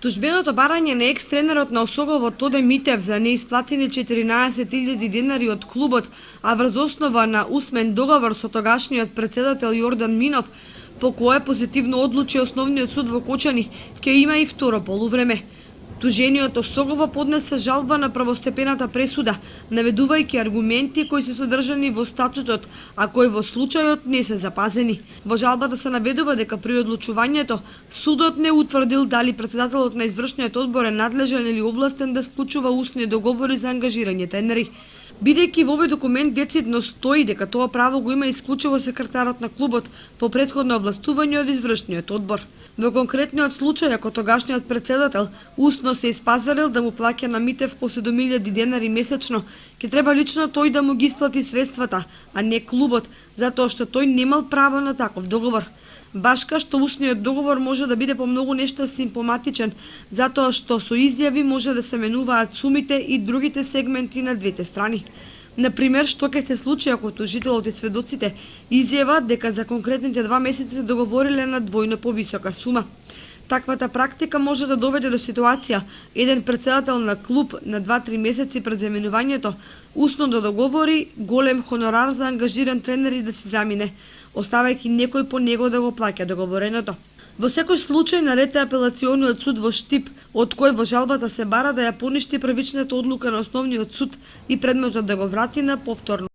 Тужбеното барање на екс-тренерот на Осогово Тоде Митев за неисплатени 14.000 денари од клубот, а врз основа на усмен договор со тогашниот претседател Јордан Минов, по кое позитивно одлучи Основниот суд во Кочани, ќе има и второ полувреме. Тужениот Осогово поднесе жалба на правостепената пресуда, наведувајќи аргументи кои се содржани во статутот, а кои во случајот не се запазени. Во жалбата се наведува дека при одлучувањето судот не утврдил дали претседателот на извршниот одбор е надлежен или овластен да склучува усни договори за ангажирање тендери. Бидејќи во овој документ децидно стои дека тоа право го има исклучиво секретарот на клубот по претходно овластување од извршниот одбор. Во конкретниот случај, ако тогашниот претседател усно се испазарил да му плаќа на Митев по 7.000 денари месечно, ќе треба лично тој да му ги исплати средствата, а не клубот, затоа што тој немал право на таков договор. Башка што усниот договор може да биде по многу нешта симптоматичен, затоа што со изјави може да се менуваат сумите и другите сегменти на двете страни. Например, што ќе се случи ако тужителот и сведоците изјават дека за конкретните 2 месеци се договориле на двојно повисока сума. Таквата практика може да доведе до ситуација еден претседател на клуб на 2-3 месеци пред заменувањето усно да договори голем хонорар за ангажиран тренер и да си замине, оставајќи некој по него да го плаќа договореното. Во секој случај наред е апелациониот суд во Штип, од кој во жалбата се бара да ја поништи првичната одлука на Основниот суд и предметот да го врати на повторно